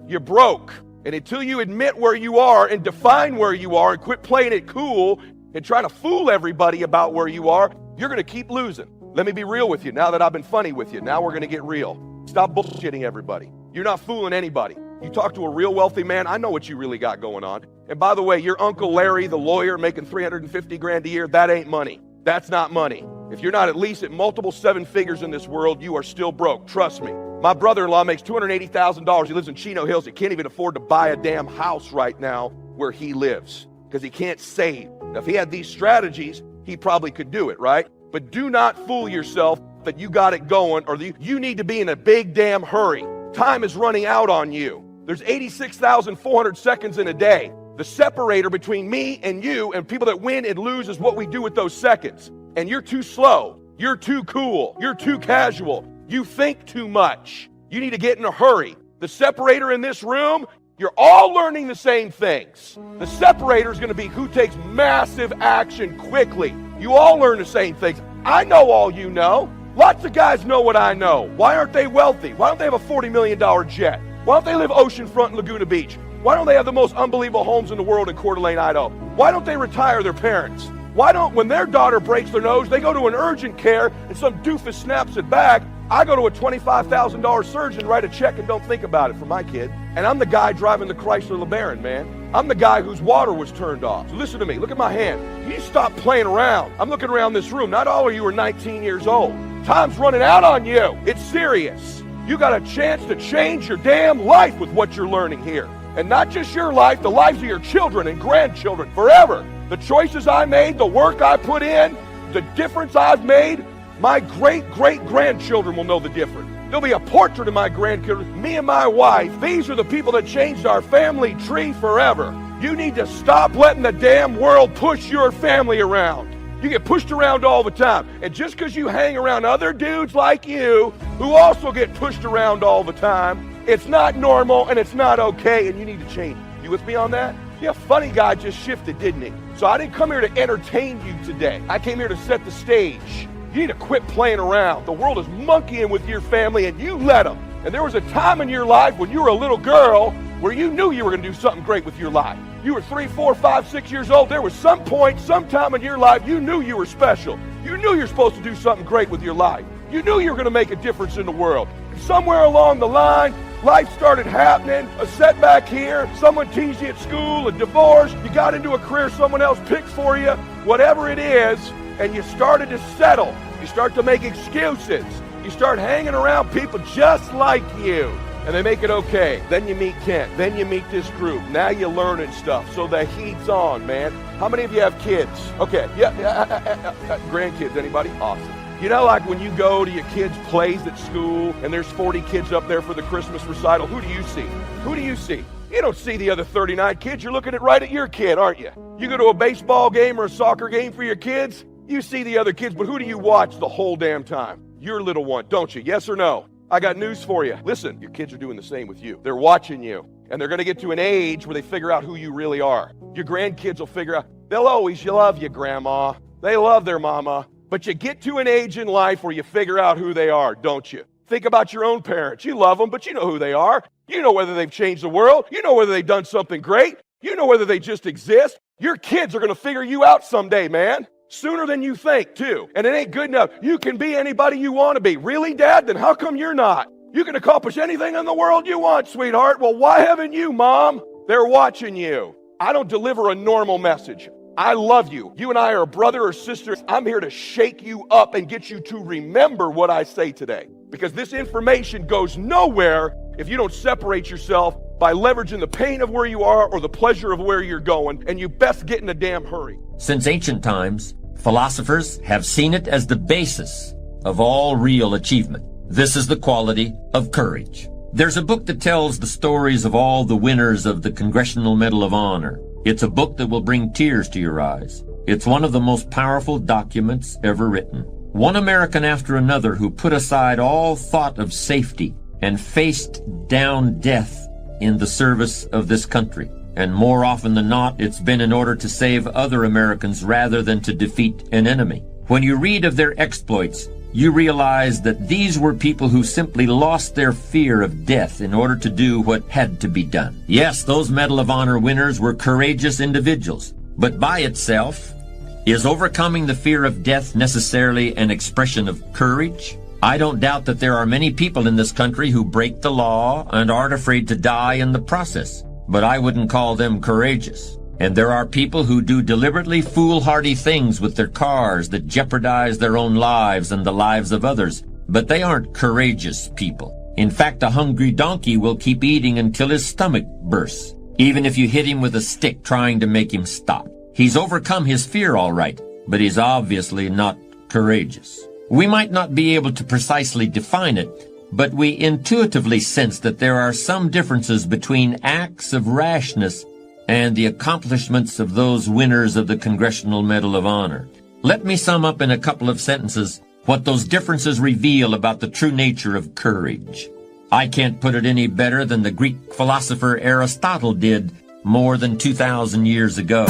you're broke. And until you admit where you are and define where you are and quit playing it cool and trying to fool everybody about where you are, you're going to keep losing. Let me be real with you. Now that I've been funny with you, now we're going to get real. Stop bullshitting everybody. You're not fooling anybody. You talk to a real wealthy man, I know what you really got going on. And by the way, your Uncle Larry, the lawyer, making $350,000 a year, that ain't money. That's not money. If you're not at least at multiple seven figures in this world, you are still broke. Trust me. My brother-in-law makes $280,000. He lives in Chino Hills. He can't even afford to buy a damn house right now where he lives because he can't save. Now, if he had these strategies, he probably could do it, right? But do not fool yourself that you got it going or you need to be in a big damn hurry. Time is running out on you. There's 86,400 seconds in a day. The separator between me and you and people that win and lose is what we do with those seconds. And you're too slow. You're too cool. You're too casual. You think too much. You need to get in a hurry. The separator in this room, you're all learning the same things. The separator is going to be who takes massive action quickly. You all learn the same things. I know all you know. Lots of guys know what I know. Why aren't they wealthy? Why don't they have a $40 million jet? Why don't they live oceanfront in Laguna Beach? Why don't they have the most unbelievable homes in the world in Coeur d'Alene, Idaho? Why don't they retire their parents? Why don't, when their daughter breaks their nose, they go to an urgent care and some doofus snaps it back? I go to a $25,000 surgeon, write a check and don't think about it for my kid. And I'm the guy driving the Chrysler LeBaron, man. I'm the guy whose water was turned off. So listen to me, look at my hand. You stop playing around. I'm looking around this room. Not all of you are 19 years old. Time's running out on you. It's serious. You got a chance to change your damn life with what you're learning here. And not just your life, the lives of your children and grandchildren forever. The choices I made, the work I put in, the difference I've made, my great-great-grandchildren will know the difference. There'll be a portrait of my grandchildren, me and my wife. These are the people that changed our family tree forever. You need to stop letting the damn world push your family around. You get pushed around all the time. And just because you hang around other dudes like you who also get pushed around all the time, it's not normal and it's not okay and you need to change. You with me on that? Yeah, funny guy just shifted, didn't he? So I didn't come here to entertain you today. I came here to set the stage. You need to quit playing around. The world is monkeying with your family and you let them. And there was a time in your life when you were a little girl where you knew you were going to do something great with your life. You were 3, 4, 5, 6 years old. There was some point, some time in your life, you knew you were special. You knew you were supposed to do something great with your life. You knew you were going to make a difference in the world. Somewhere along the line, life started happening, a setback here, someone teased you at school, a divorce, you got into a career someone else picked for you, whatever it is, and you started to settle. You start to make excuses. You start hanging around people just like you. And they make it okay. Then you meet Kent. Then you meet this group. Now you're learning stuff. So the heat's on, man. How many of you have kids? Okay, grandkids, anybody? Awesome. You know, like when you go to your kids' plays at school and there's 40 kids up there for the Christmas recital, who do you see? Who do you see? You don't see the other 39 kids. You're looking right at your kid, aren't you? You go to a baseball game or a soccer game for your kids, you see the other kids, but who do you watch the whole damn time? Your little one, don't you? Yes or no? I got news for you. Listen, your kids are doing the same with you. They're watching you, and they're going to get to an age where they figure out who you really are. Your grandkids will figure out, they'll always love you, Grandma. They love their mama. But you get to an age in life where you figure out who they are, don't you? Think about your own parents. You love them, but you know who they are. You know whether they've changed the world. You know whether they've done something great. You know whether they just exist. Your kids are going to figure you out someday, man. Sooner than you think, too. And it ain't good enough. You can be anybody you want to be. Really, Dad? Then how come you're not? You can accomplish anything in the world you want, sweetheart. Well, why haven't you, Mom? They're watching you. I don't deliver a normal message. I love you. You and I are brother or sister. I'm here to shake you up and get you to remember what I say today. Because this information goes nowhere if you don't separate yourself by leveraging the pain of where you are or the pleasure of where you're going, and you best get in a damn hurry. Since ancient times, philosophers have seen it as the basis of all real achievement. This is the quality of courage. There's a book that tells the stories of all the winners of the Congressional Medal of Honor. It's a book that will bring tears to your eyes. It's one of the most powerful documents ever written. One American after another who put aside all thought of safety and faced down death in the service of this country. And more often than not, it's been in order to save other Americans rather than to defeat an enemy. When you read of their exploits, you realize that these were people who simply lost their fear of death in order to do what had to be done. Yes, those Medal of Honor winners were courageous individuals, but by itself, is overcoming the fear of death necessarily an expression of courage? I don't doubt that there are many people in this country who break the law and aren't afraid to die in the process, but I wouldn't call them courageous. And there are people who do deliberately foolhardy things with their cars that jeopardize their own lives and the lives of others, but they aren't courageous people. In fact, a hungry donkey will keep eating until his stomach bursts, even if you hit him with a stick trying to make him stop. He's overcome his fear all right, but he's obviously not courageous. We might not be able to precisely define it, but we intuitively sense that there are some differences between acts of rashness and the accomplishments of those winners of the Congressional Medal of Honor. Let me sum up in a couple of sentences what those differences reveal about the true nature of courage. I can't put it any better than the Greek philosopher Aristotle did more than 2,000 years ago.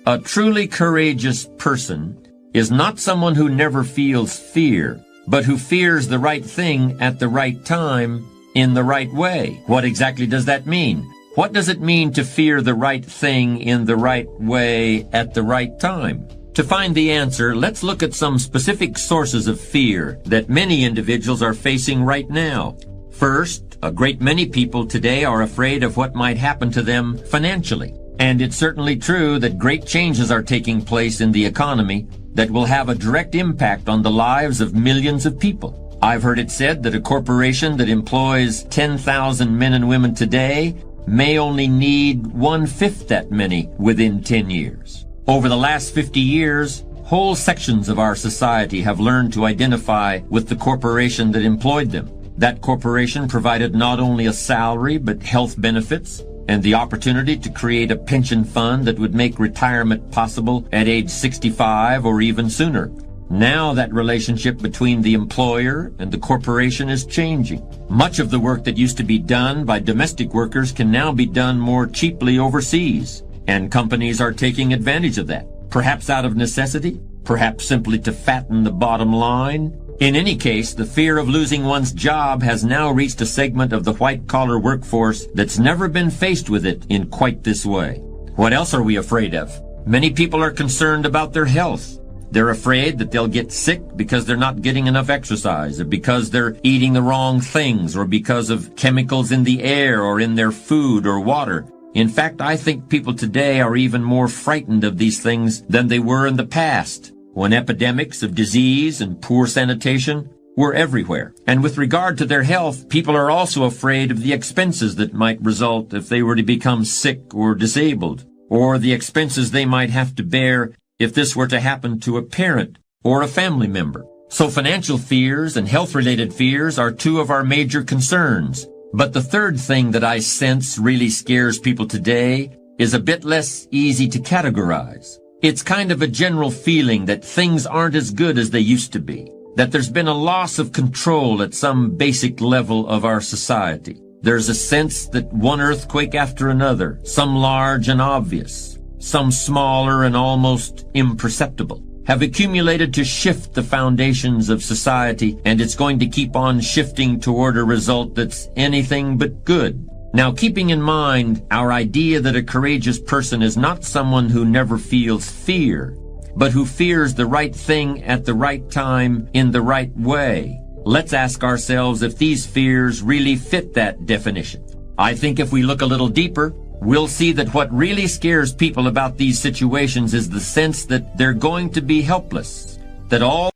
A truly courageous person is not someone who never feels fear, but who fears the right thing at the right time in the right way. What exactly does that mean? What does it mean to fear the right thing in the right way at the right time? To find the answer, let's look at some specific sources of fear that many individuals are facing right now. First, a great many people today are afraid of what might happen to them financially. And it's certainly true that great changes are taking place in the economy that will have a direct impact on the lives of millions of people. I've heard it said that a corporation that employs 10,000 men and women today may only need 1/5 that many within 10 years. Over the last 50 years, whole sections of our society have learned to identify with the corporation that employed them. That corporation provided not only a salary but health benefits, and the opportunity to create a pension fund that would make retirement possible at age 65 or even sooner. Now that relationship between the employer and the corporation is changing. Much of the work that used to be done by domestic workers can now be done more cheaply overseas, and companies are taking advantage of that, perhaps out of necessity, perhaps simply to fatten the bottom line. In any case, the fear of losing one's job has now reached a segment of the white-collar workforce that's never been faced with it in quite this way. What else are we afraid of? Many people are concerned about their health. They're afraid that they'll get sick because they're not getting enough exercise, or because they're eating the wrong things, or because of chemicals in the air or in their food or water. In fact, I think people today are even more frightened of these things than they were in the past, when epidemics of disease and poor sanitation were everywhere. And with regard to their health, people are also afraid of the expenses that might result if they were to become sick or disabled, or the expenses they might have to bear if this were to happen to a parent or a family member. So financial fears and health-related fears are two of our major concerns. But the third thing that I sense really scares people today is a bit less easy to categorize. It's kind of a general feeling that things aren't as good as they used to be, that there's been a loss of control at some basic level of our society. There's a sense that one earthquake after another, some large and obvious, some smaller and almost imperceptible, have accumulated to shift the foundations of society, and it's going to keep on shifting toward a result that's anything but good. Now, keeping in mind our idea that a courageous person is not someone who never feels fear, but who fears the right thing at the right time in the right way. Let's ask ourselves if these fears really fit that definition. I think if we look a little deeper, we'll see that what really scares people about these situations is the sense that they're going to be helpless, that all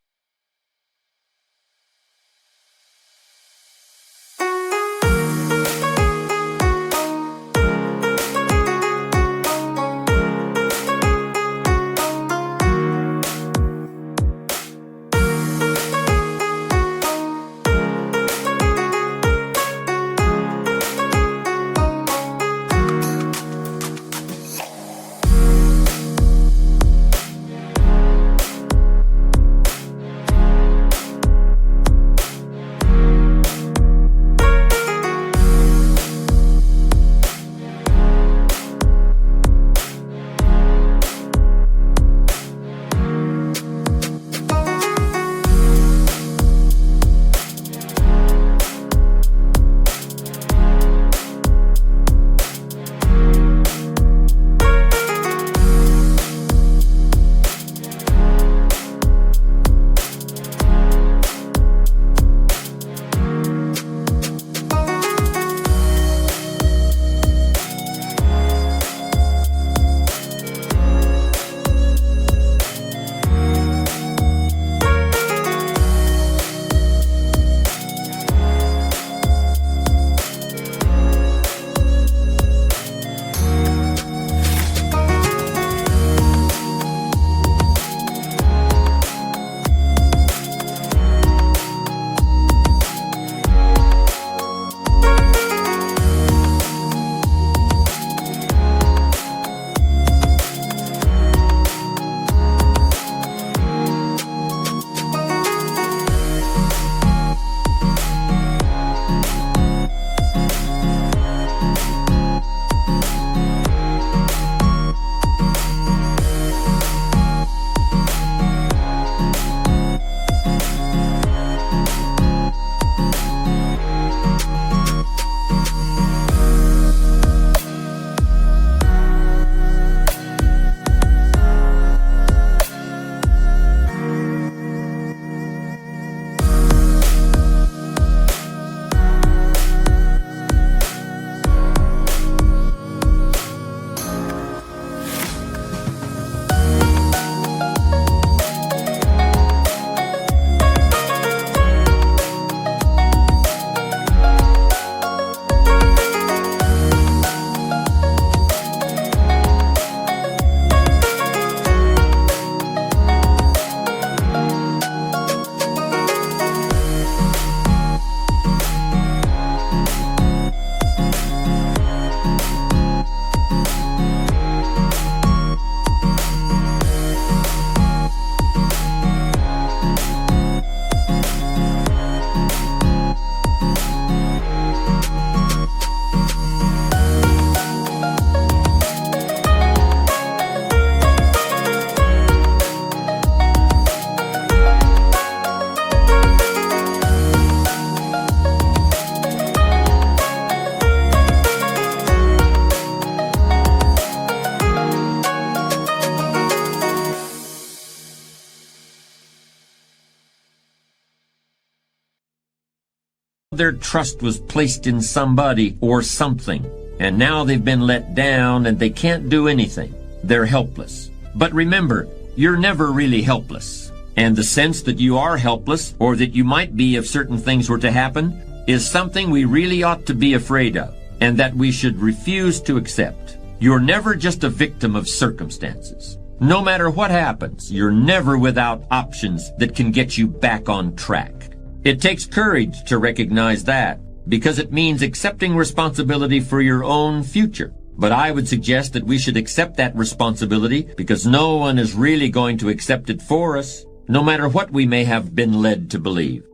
their trust was placed in somebody or something, and now they've been let down and they can't do anything. They're helpless. But remember, you're never really helpless. And the sense that you are helpless, or that you might be if certain things were to happen, is something we really ought to be afraid of, and that we should refuse to accept. You're never just a victim of circumstances. No matter what happens, you're never without options that can get you back on track. It takes courage to recognize that, because it means accepting responsibility for your own future. But I would suggest that we should accept that responsibility because no one is really going to accept it for us, no matter what we may have been led to believe.